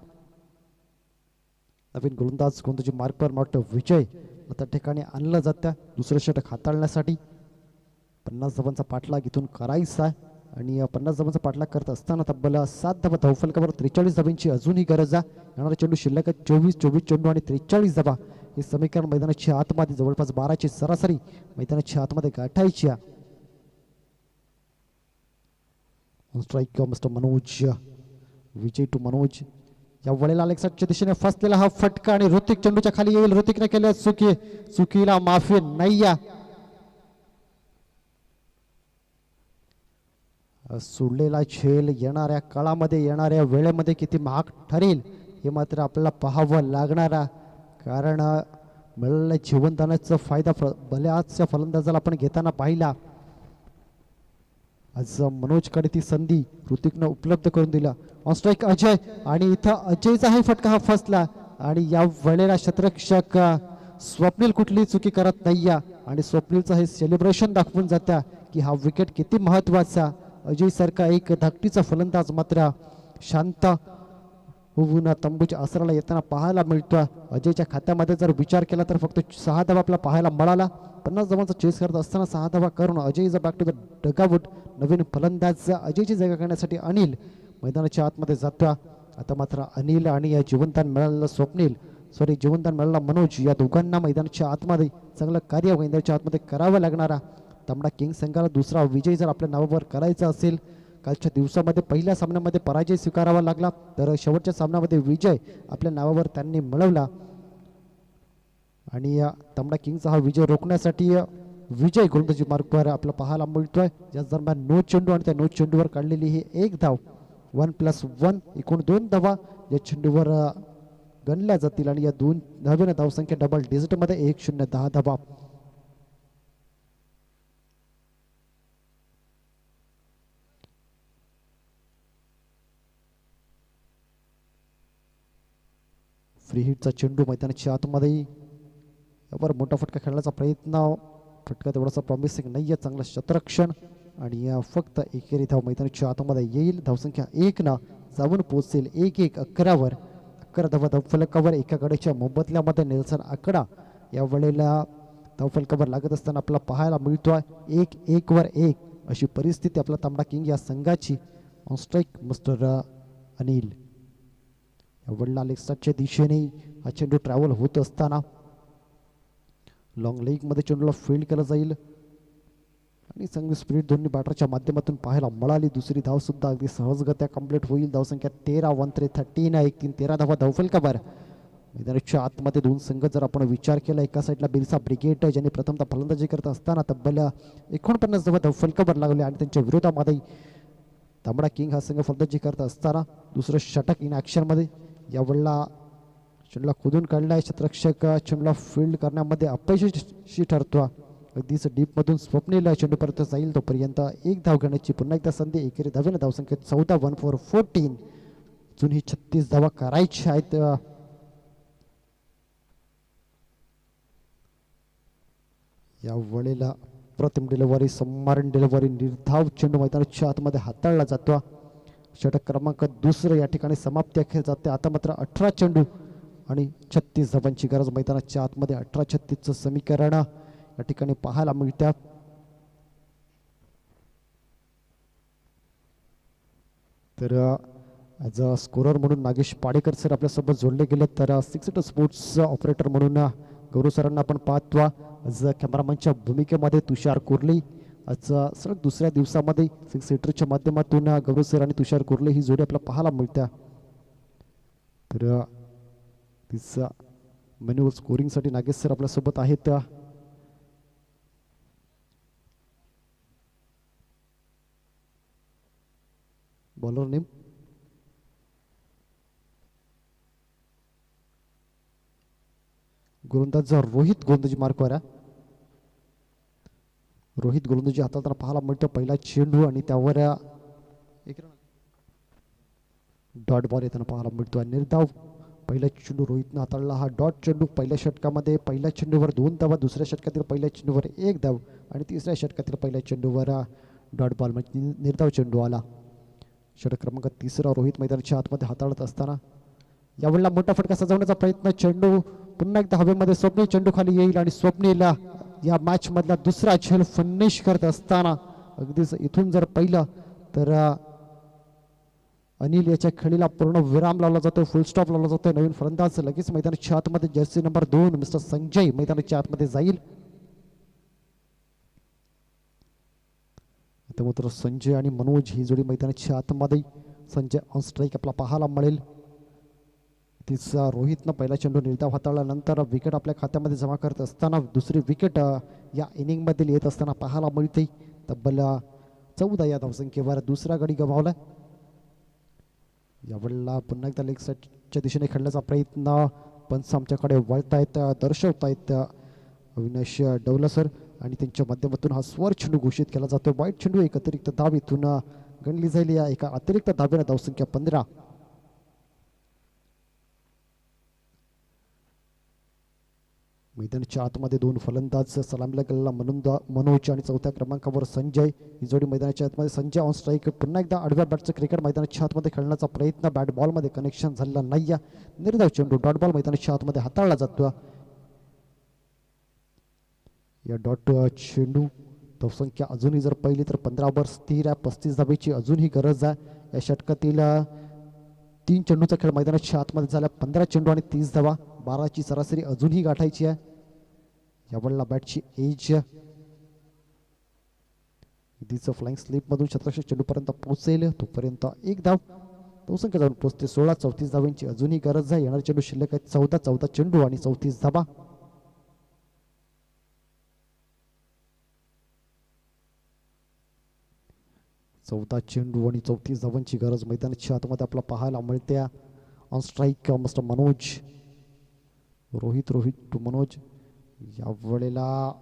नवीन गोलंदाजी मार्कवर मोठं विजय त्या ठिकाणी आणलं जातं दुसरं षटक हाताळण्यासाठी. 50 धावांचा पाठलाग इथून करायचा आहे आणि 50 धावांचा पाठलाग करत असताना तब्बल 7 धावा धावफलकावर 43 धावांची अजूनही गरज आहे. येणारा चेंडू शिल्लक 24 चेंडू आणि 43 धावा. हे समीकरण मैदानाच्या आतमध्ये जवळपास 12ची सरासरी मैदानाच्या आतमध्ये गाठायची आहे. Strike mister Manoj. Vijay to Manoj. या वेळेला अलेक्साच्या दिशेने फसलेला हा फटका आणि ऋतिक चेंडूच्या खाली येईल. ऋतिकने केल्या चुकीला माफी नाही. सोडलेला झेल येणाऱ्या काळामध्ये येणाऱ्या वेळेमध्ये किती महाग ठरेल हे मात्र आपल्याला पाहावं लागणार आहे. कारण मिळालेल्या जीवनदानाचा फायदा बऱ्याचशा फलंदाजाला आपण घेताना पाहिला. आज मनोजकडे ती संधी ऋतिकनं उपलब्ध करून दिला. ऑन स्ट्राईक अजय आणि इथं अजयचाही फटका हा फसला आणि या वेळेला क्षेत्ररक्षक स्वप्नील कुठली चुकी करत नाही आणि स्वप्नीलचं हे सेलिब्रेशन दाखवून जातं की हा विकेट किती महत्वाचा. अजय सारखा एक धाकटीचा फलंदाज मात्र शांत होऊन तंबूच्या आसराला येताना पाहायला मिळतो. अजयच्या खात्यामध्ये जर विचार केला तर फक्त 6 धावा आपल्याला पाहायला मिळाला. 50 धावांचा चेस करत असताना 6 धावा करून Ajay is back to the dugout. नवीन फलंदाज अजयची जागा करण्यासाठी अनिल मैदानाच्या आतमध्ये जातो. आता मात्र अनिल आणि या जीवनदान मिळालेलं जीवनदान मिळालेला मनोज या दोघांना मैदानाच्या आतमध्ये चांगलं कार्य मैदानाच्या आतमध्ये करावं लागणारा तांबडा किंग संघाला दुसरा विजय जर आपल्या नावावर करायचा असेल कालच्या दिवसामध्ये पहिल्या सामन्यामध्ये पराजय स्वीकारावा लागला, तर शेवटच्या सामन्यामध्ये विजय आपल्या नावावर त्यांनी मिळवला. आणि तांबडा किंगचा हा विजय रोखण्यासाठी विजय गोलंदाजी मार्कवर आपला पाहायला मिळतोय. याच दरम्यान नो चेंडू आणि त्या नो चेंडूवर काढलेली ही एक धाव, 1+1 एकूण 2 धावा या चेंडूवर गणल्या जातील आणि या 2 धावेने धावसंख्या डबल डिजिटमध्ये 1-0 10 धावा. फ्री हिटचा चेंडू मैदानाच्या आतमध्ये, यावर मोठा फटका खेळण्याचा प्रयत्न, फटका तेवढासा प्रॉमिसिंग नाही आहे, चांगलं क्षेत्ररक्षण आणि फक्त एकेरी धाव मैदानाच्या आतमध्ये येईल. धावसंख्या 1 ना जाऊन पोहोचेल 1-1 11वर. 11 धावा धावफलकावर. एका गड्याच्या मोबदल्यामध्ये नेल्सन आकडा यावेळेला धावफलकावर लागत असताना आपल्याला पाहायला मिळतोय. 1-1 वर 1 अशी परिस्थिती आपला तांबडा किंग या संघाची. On strike mister Anil. यावेळेला लेगच्या दिशेने हा चेंडू ट्रॅव्हल होत असताना लॉंग लेगमध्ये चेंडूला फील्ड केलं जाईल आणि चांगली स्पीड दोन्ही बॅटरच्या माध्यमातून पाहायला मिळाली. दुसरी धाव सुद्धा अगदी सहजगत्या कंप्लीट होईल. धावसंख्या 13 1-13 1-3 13 धावा धावफलकावर. मैदानाच्या आतमध्ये 2 संघ जर आपण विचार केला, एका साईडला बिरसा ब्रिगेड ज्यांनी प्रथमतः फलंदाजी करत असताना तब्बल 49 धावा धावफलकावर लागले आणि त्यांच्या विरोधामध्ये तांबडा किंग हा संघ फलंदाजी करत असताना दुसरं षटक इन ॲक्शनमध्ये. यावेळेला चेंडूला खोदून काढलाय क्षेत्ररक्षक, चेंडूला फील्ड करण्यामध्ये अपयशी ठरतो. अगदीच डीपमधून स्वप्नील चेंडू परत जाईल तोपर्यंत 1 धाव घेण्याची पुन्हा एकदा संधी. एकेरी धावेने धावसंख्या 14 1-4-14. अजून ही 36 धावा करायच्या आहेत. यावेळेला प्रथम डिलिव्हरी, सम्मारण डिलिव्हरी, निर्धाव चेंडू मैदानाच्या आतमध्ये हाताळला जातो. षटक क्रमांक 2 या ठिकाणी समाप्ती अखेर जाते. आता मात्र 18 चेंडू आणि 36 धावांची गरज मैदानाच्या आतमध्ये. 18-36चं समीकरण या ठिकाणी पाहायला मिळतं. तर ॲज अ स्कोरर म्हणून नागेश पाडेकर सर आपल्यासोबत जोडले गेले, तर 6 स्पोर्ट्स ऑपरेटर म्हणून गौरव सरांना आपण पाहतो. ॲज कॅमेरामॅनच्या भूमिकेमध्ये तुषार कुर्ली. आज सलग दुसऱ्या दिवसामध्ये 6 सीटरच्या माध्यमातून गौरव सर आणि तुषार कुर्ले ही जोडी आपल्याला पाहायला मिळते. तर तिचा मॅन्युअल स्कोरिंगसाठी नागेश सर आपल्यासोबत आहेत. बॉलर नेम गोलंदाज रोहित गोलंदाजी मार्कवर. रोहित गोलंदाजी हाताळताना पाहायला मिळतो. पहिला चेंडू आणि त्यावर एक डॉट बॉल येताना पाहायला मिळतो. निर्धाव पहिला चेंडू रोहितनं हाताळला. हा डॉट चेंडू पहिल्या षटकामध्ये पहिल्या चेंडूवर 2 धावा, दुसऱ्या षटकातील पहिल्या चेंडूवर 1 धाव आणि तिसऱ्या षटकातील पहिल्या चेंडूवर डॉट बॉल म्हणजे निर्धाव चेंडू आला. षटक क्रमांक 3 रोहित मैदानाच्या आतमध्ये हाताळत असताना यावेळेला मोठा फटका सजवण्याचा प्रयत्न. चेंडू पुन्हा एकदा हवेमध्ये. स्वप्नील चेंडू खाली येईल आणि स्वप्नीला या मॅच मधला दुसरा झेल फिनिश करत असताना अगदीच इथून जर पाहिलं तर अनिल याच्या खेळीला पूर्ण विराम लावला जातो, फुल स्टॉप लावला जातो. नवीन फलंदाज लगेच मैदानाच्या आतमध्ये जर्सी नंबर 2 मिस्टर संजय मैदानाच्या आतमध्ये जाईल. आता मात्र संजय आणि मनोज ही जोडी मैदानाच्या आतमध्ये. संजय ऑन स्ट्राईक आपला पाहायला मिळेल. तिचा रोहितनं पहिला चेंडू निर्धाव हाताळल्यानंतर विकेट आपल्या खात्यामध्ये जमा करत असताना दुसरी विकेट या इनिंगमधील येत असताना पाहायला मिळते. तब्बल 14 या धावसंख्येवर दुसरा गडी गमावला. यावेळेला पुन्हा एकदा लेग साईडच्या दिशेने खेळण्याचा प्रयत्न. पंच आमच्याकडे वळतायत, दर्शवतायत अविनाश डवला सर आणि त्यांच्या माध्यमातून हा स्वर चेंडू घोषित केला जातो. वाईट चेंडू एक अतिरिक्त धाव इथून गणली जाईल. या एका अतिरिक्त धावेने धावसंख्या 15. मैदानाच्या आतमध्ये 2 फलंदाज. सलामीला गेलेला मनोज आणि 4थ्या क्रमांकावर संजय ही जोडी मैदानाच्या आतमध्ये. Sanjay on strike. पुन्हा एकदा आडव्या बॅटचं क्रिकेट मैदानाच्या आतमध्ये खेळण्याचा प्रयत्न. बॅट बॉलमध्ये कनेक्शन झालेला नाही. निर्धाव चेंडू डॉट बॉल मैदानाच्या आतमध्ये हाताळला जातो. या डॉट चेंडू धावसंख्या अजूनही जर पहिली तर 15 स्थिर आहे. 35 धावेची अजूनही गरज आहे. या षटकातील 3 चेंडूचा खेळ मैदानाच्या आतमध्ये झाला. 15 चेंडू आणि 30 धावा. 12ची सरासरी अजूनही गाठायची आहे. यावेळेला बॅटची एज इथेच फ्लाइंग स्लिपमधून शतरक्षक चेंडूपर्यंत पोहोचेल. तोपर्यंत एक धाव धावसंख्या जाऊन पोहोचते 16. 34 धावांची अजूनही गरज आहे. येणारे चेंडू शिल्लक आहेत 14 चेंडू आणि 34 धावा. चौदा चेंडू आणि 34 धावांची गरज मैदानाच्या आतमध्ये आपला पाहायला मिळते. On strike mister Manoj. Rohit to Manoj. यावेळेला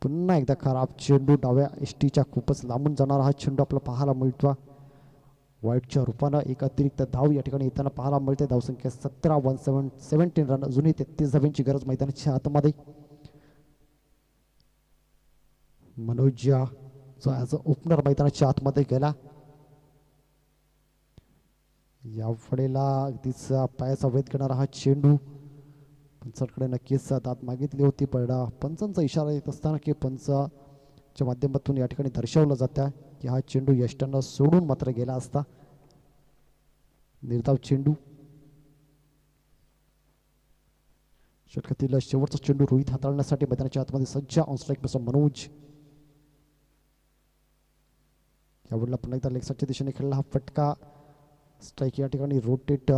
पुन्हा एकदा खराब चेंडू. डाव्या एसटीच्या खूपच लांबून जाणारा हा चेंडू आपला पाहायला मिळतो. वाईटच्या रूपानं एक अतिरिक्त धाव या ठिकाणी येताना पाहायला मिळते. धावसंख्या 17. 17 रन. अजूनही 33 धावांची गरज मैदानाच्या आतमध्ये. मनोज जो ॲज अ ओपनर मैदानाच्या आतमध्ये गेला. यावेळेला अगदीच पायाचा वेध घेणारा हा चेंडू. पंचांकडे नक्कीच दाद मागितली होती पण पंचांचा इशारा येत असताना की पंचाच्या माध्यमातून या ठिकाणी दर्शवलं जातं की हा चेंडू यष्टांना सोडून मात्र गेला असता. निर्धाव चेंडू. षटकातील शेवटचा चेंडू रोहित हाताळण्यासाठी मैदानाच्या आतमध्ये सज्ज. On strike mister Manoj. यावेळेला पुन्हा एकदा लेगसाईडच्या दिशेने खेळला हा फटका. स्ट्राईक या ठिकाणी रोटेट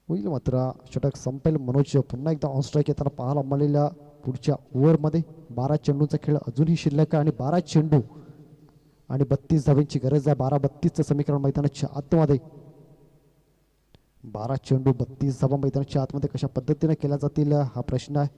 होईल मात्र षटक संपेल. मनोज पुन्हा एकदा ऑन स्ट्राईक येताना पाहायला मिळालेल्या पुढच्या ओव्हरमध्ये 12 चेंडूंचा खेळ अजूनही शिल्लक आहे आणि 12 चेंडू आणि 32 धावांची गरज आहे. 12-32चं समीकरण मैदानाच्या आतमध्ये. 12 चेंडू 32 धावा मैदानाच्या आतमध्ये कशा पद्धतीने केल्या जातील हा प्रश्न आहे.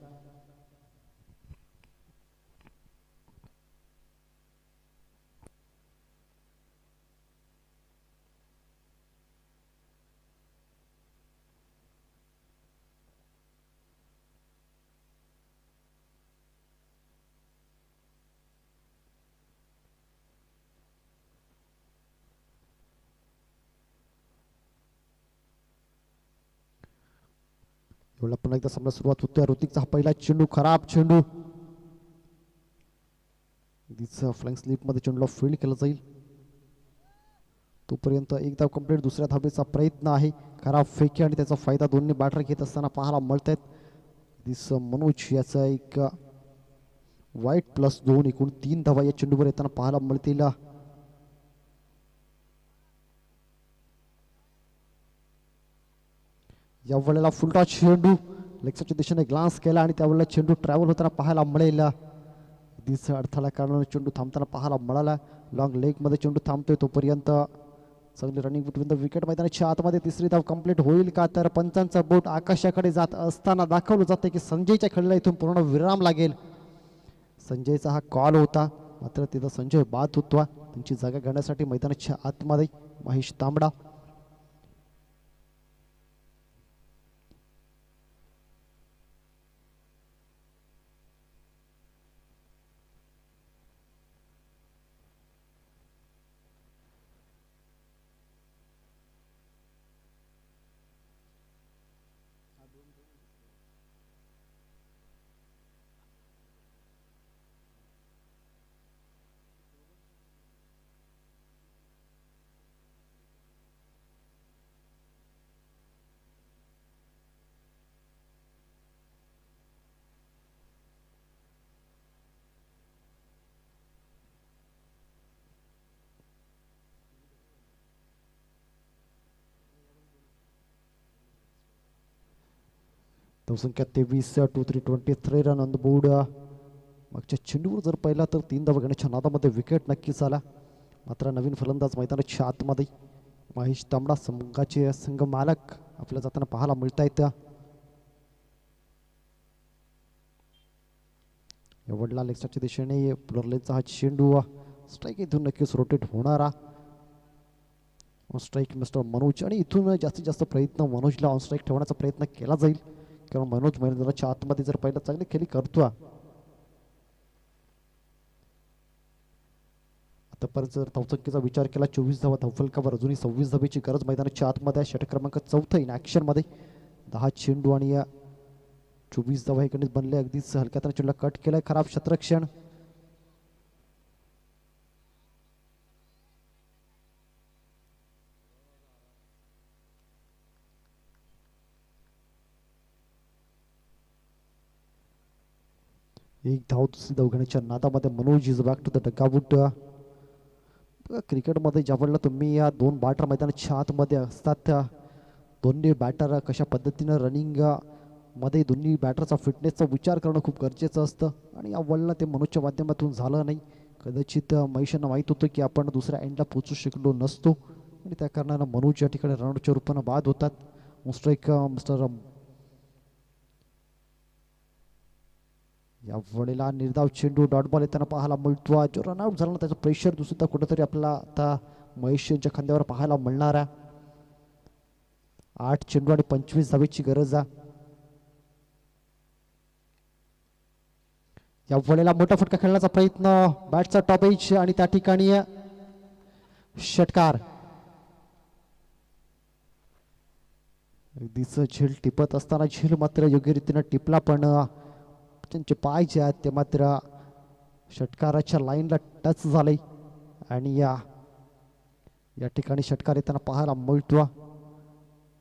पुन्हा एकदा सामना सुरुवात होते. ऋतिकचा हा पहिला चेंडू खराब चेंडू. फ्लाइंग स्लिप मध्ये चेंडूला फील्ड केलं जाईल. तोपर्यंत एक धाव कंप्लीट. दुसऱ्या धावेचा प्रयत्न आहे. खराब फेकी आणि त्याचा फायदा दोन्ही बॅटर घेत असताना पाहायला मिळत आहेत. मनोज याचा एक वाईट +2 एकूण 3 धावा या चेंडूवर येताना पाहायला मिळतील. या वेळेला फुलटॉस चेंडू लेगच्या दिशेने ग्लान्स केला आणि त्यावेळेला चेंडू ट्रॅव्हल होताना पाहायला मिळेल. अडथळा कारणाने चेंडू थांबताना पाहायला मिळाला. लॉंग लेग मध्ये चेंडू थांबतोय तोपर्यंत चांगली रनिंग बिटवीन द विकेट. मैदानाच्या आतमध्ये तिसरी धाव कंप्लीट होईल का तर पंचांचा बोट आकाशाकडे जात असताना दाखवलं जातं की संजयच्या खेळाला इथून पूर्ण विराम लागेल. संजयचा हा कॉल होता मात्र तिथं संजय बाद होता. त्यांची जागा घेण्यासाठी मैदानाच्या आतमध्ये महेश तांबडा. धावसंख्या 23. 23 रन ऑन द बोर्ड. मागच्या चेंडूवर जर पाहिला तर 3 धावा घेण्याच्या नादामध्ये विकेट नक्कीच आला. मात्र नवीन फलंदाज मैदानाच्या आतमध्ये महेश तांबडा संघाचे संघ मालक आपल्या जाताना पाहायला मिळत आहेत. एवढला लेगच्या दिशेने पुलरलेचा हा चेंडू. स्ट्राईक इथून नक्कीच रोटेट होणारा. ऑन स्ट्राईक मिस्टर मनोज आणि इथून जास्तीत जास्त प्रयत्न मनोजला ऑन स्ट्राईक ठेवण्याचा प्रयत्न केला जाईल किंवा मनोज मैदानाच्या आतमध्ये जर पहिला चांगली खेळी करतो. आतापर्यंत जर धावसंख्येचा विचार केला 24 धावा धावफलकावर अजूनही 26 धावेची गरज मैदानाच्या आतमध्ये. षटक क्रमांक 4 इन ॲक्शन मध्ये 10 चेंडू आणि 24 धावा हे बनले. अगदीच हलक्यात चेंडूला कट केलाय. खराब क्षेत्ररक्षण. एक धाव दुसरी धाव घेण्याच्या नादामध्ये Manoj is back to the dugout. क्रिकेटमध्ये ज्या वेळेला तुम्ही या दोन बॅटर मैदानाच्या आतमध्ये असतात, दोन्ही बॅटर कशा पद्धतीनं रनिंग मध्ये दोन्ही बॅटरचा फिटनेसचा विचार करणं खूप गरजेचं असतं आणि या वेळेला ते मनोजच्या माध्यमातून झालं नाही. कदाचित महेशांना माहीत होतं की आपण दुसऱ्या एंडला पोचू शकलो नसतो आणि त्या कारणानं मनोज या ठिकाणी रनआउटच्या रूपानं बाद होतात. स्ट्राईक मिस्टर या वेळेला निर्धाव चेंडू डॉट बॉल येताना पाहायला मिळतो. जो रनआउट झाला ना त्याचं प्रेशर सुद्धा कुठंतरी आपल्याला आता महेश यांच्या खांद्यावर पाहायला मिळणार आहे. 8 चेंडू आणि 25 धावेची गरज आहे. या वेळेला मोठा फटका खेळण्याचा प्रयत्न, बॅटचा टॉप एज आणि त्या ठिकाणी षटकार. अगदीच झेल टिपत असताना झेल मात्र योग्य रीतीनं टिपला, पण त्यांचे पाय जे आहेत ते मात्र षटकाराच्या लाईनला टच झाले आणि या ठिकाणी षटकार येताना पाहायला मिळतो.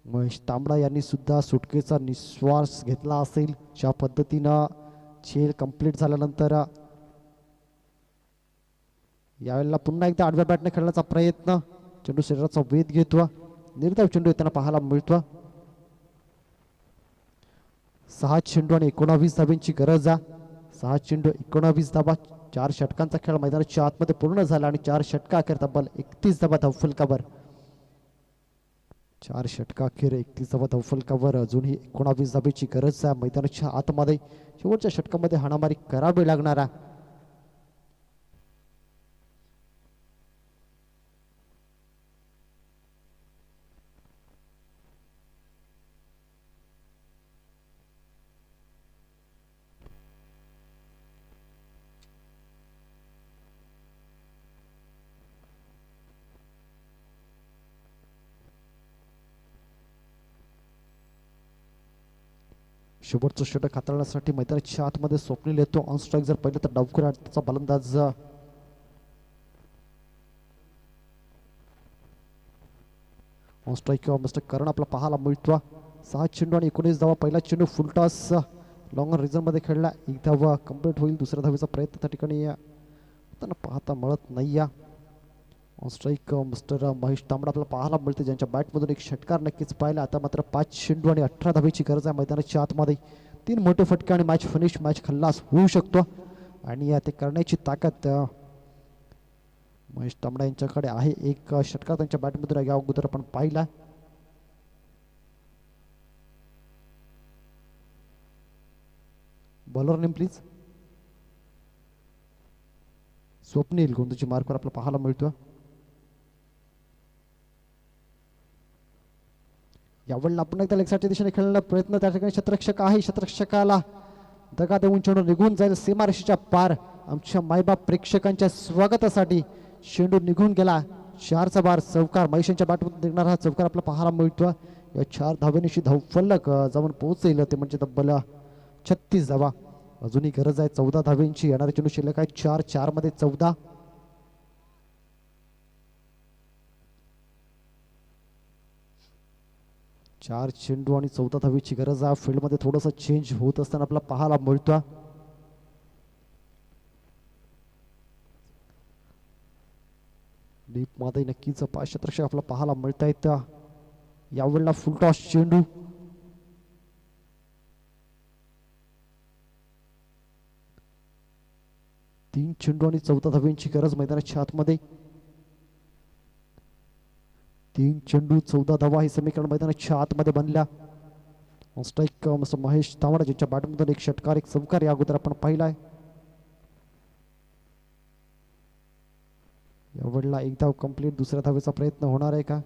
महेश तांबडा यांनी सुद्धा सुटकेचा निश्वास घेतला असेल. ज्या पद्धतीनं खेळ कंप्लीट झाल्यानंतर यावेळेला पुन्हा एकदा आडव्या बॅटने खेळण्याचा प्रयत्न, चेंडू शरीराचा वेध घेतो, निर्धाव चेंडू येताना पाहायला मिळतो. 6 चेंडू आणि 19 धाब्यांची गरज आहे. 6 चेंडू 19 धाबा, 4 षटकांचा खेळ मैदानाच्या आतमध्ये पूर्ण झाला आणि 4 षटका अखेर तब्बल 31 धाबा धावफलकावर. 4 षटका अखेर 31 धाबा धावफलकावर. अजूनही 19 धाब्याची गरज आहे. मैदानाच्या आतमध्ये शेवटच्या षटकामध्ये हाणामारी करावी लागणार आहे. शेवटचं षटक हाताळण्यासाठी मैदानाच्या आतमध्ये स्वप्नील येतो. ऑन स्ट्राईक जर पहिले तर डावखुरा त्याचा फलंदाज ऑन स्ट्राईक किंवा मिस्टर करण आपला पाहायला मिळतो. 6 चेंडू आणि 19 धावा. पहिला चेंडू फुलटॉस लॉंग रिझन मध्ये खेळला, 1 धावा कंप्लीट होईल. दुसऱ्या धावेचा प्रयत्न त्या ठिकाणी त्यांना पाहता मिळत नाही. ऑन स्ट्राईक मिस्टर महेश तांबडा आपल्याला पाहायला मिळते, ज्यांच्या बॅटमधून एक षटकार नक्कीच पाहिला. आता मात्र 5 चेंडू आणि 18 धावेची गरज आहे मैदानाच्या आतमध्ये. 3 मोठे फटके आणि मॅच फिनिश, मॅच खल्लास होऊ शकतो आणि ते करण्याची ताकद महेश तांबडा यांच्याकडे आहे. एक षटकार त्यांच्या बॅटमधून या अगोदर आपण पाहिला. Bowler name please. स्वप्नील गोंदूची मार्कवर आपल्याला पाहायला मिळतो. यावेळेला पुन्हा एकदा लेगसाईडच्या दिशेने खेळण्याचा प्रयत्न, त्या ठिकाणी क्षेत्ररक्षक आहे. क्षेत्ररक्षकाला दगा देऊन चेंडू निघून जाईल सीमारेषेच्या पार. आमच्या मायबाप प्रेक्षकांच्या स्वागतासाठी चेंडू निघून गेला. 4चा बार चौकार. महेशांच्या बॅटमधून निघणारा हा चौकार आपल्याला पाहायला मिळतो. या 4 धावेनिशी धावफलक जाऊन पोहोचेल, ते म्हणजे तब्बल 36 धावा. अजूनही गरज आहे 14 धावेंची. येणारे चेंडू शिल्लक आहे 4 मध्ये 14. चार चेंडू आणि 14 धावेची गरज आहे. फील्डमध्ये थोडंसं चेंज होत असताना आपल्याला पाहायला मिळतो. डीप मध्ये नक्कीच 5 क्षेत्ररक्षक आपल्याला पाहायला मिळत आहेत. यावेळेला फुल टॉस चेंडू. तीन चेंडू आणि 14 धावेंची गरज मैदानाच्या आतमध्ये. 3 चेंडू 14 धावा हे समीकरण मैदानाच्या आतमध्ये बनल्या. स्ट्राईक महेश तांबडा ज्यांच्या बॅटमधून एक षटकार एक चौकार या अगोदर आपण पाहिलाय. यावेळेला एक धाव कंप्लीट. दुसऱ्या धावेचा प्रयत्न होणार आहे का?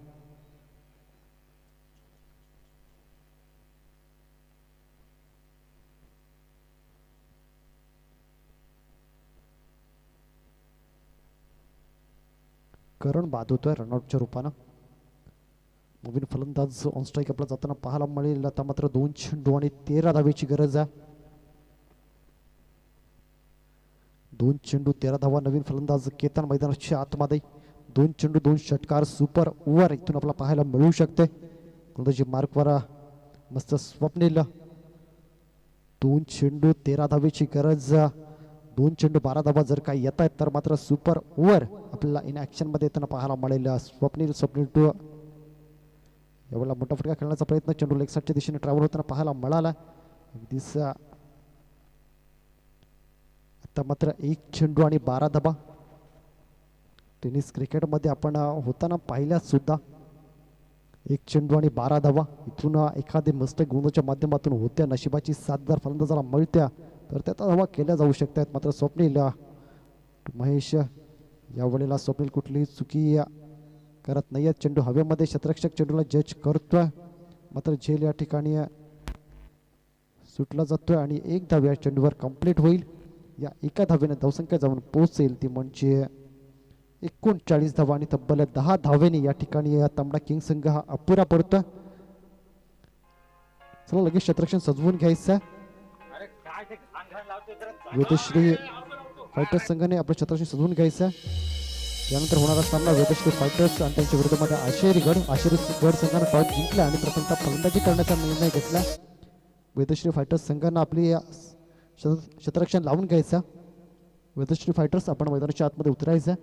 करण बाद होतोय रनआउटच्या रूपानं. नवीन फलंदाज ऑन स्ट्राईक आपला जाताना पाहायला मिळेल. आता मात्र 2 चेंडू आणि 13 धावेची गरज आहे. 2 चेंडू 13 धावा. नवीन फलंदाज केतन मैदानाच्या आतमध्ये. 2 चेंडू 2 षटकार सुपर ओव्हर इथून आपल्याला पाहायला मिळू शकते. गोलंदाजी मार्कवर मस्त स्वप्नील. 2 चेंडू 13 धावेची गरज. 2 चेंडू 12 धावा जर काही येत आहेत तर मात्र सुपर ओव्हर आपल्याला इन ॲक्शन मध्ये येताना पाहायला मिळेल. स्वप्नील टू यावेळेला मोठा फटका खेळण्याचा प्रयत्न, चेंडू लेग साईडच्या दिशेने ट्रॅव्हल होताना पाहायला मिळाला. अगदीच आता मात्र 1 चेंडू आणि 12 धावा. टेनिस क्रिकेटमध्ये आपण होताना पाहिल्या सुद्धा 1 चेंडू आणि 12 धावा. इथून एखादे मस्त गुणाच्या माध्यमातून होत्या, नशिबाची साथ जर फलंदाजाला मिळत्या तर त्या धावा केल्या जाऊ शकतात. मात्र स्वप्नील महेश यावेळेला स्वप्नील कुठलीही चुकी करत नाही आहेत. चेंडू हवेमध्ये, क्षेत्ररक्षक चेंडूला जज करतोय मात्र झेल या ठिकाणी सुटला जातोय आणि 1 धाव या चेंडूवर कंप्लीट होईल. या एका धावेने धावसंख्या जाऊन पोहोचेल ती म्हणजे 39 धावा आणि तब्बल 10 धावेने या ठिकाणी तांबडा किंग संघ हा अपुरा पडतोय. चला लगेच क्षेत्ररक्षण सजवून घ्यायचं. वेदश्री फायटर्स संघाने आपलं क्षेत्ररक्षण सजवून घ्यायचं. यानंतर होणारा सामना वेदश्री फायटर्स आणि त्यांच्या विरोधामध्ये आशेरी गड संघाने टॉस जिंकला आणि प्रथमतः फलंदाजी करण्याचा निर्णय घेतला. वेदश्री फायटर्स संघानं आपली क्षेत्ररक्षण लावून घ्यायचं. वेदश्री फायटर्स आपण मैदानाच्या आतमध्ये उतरायचं.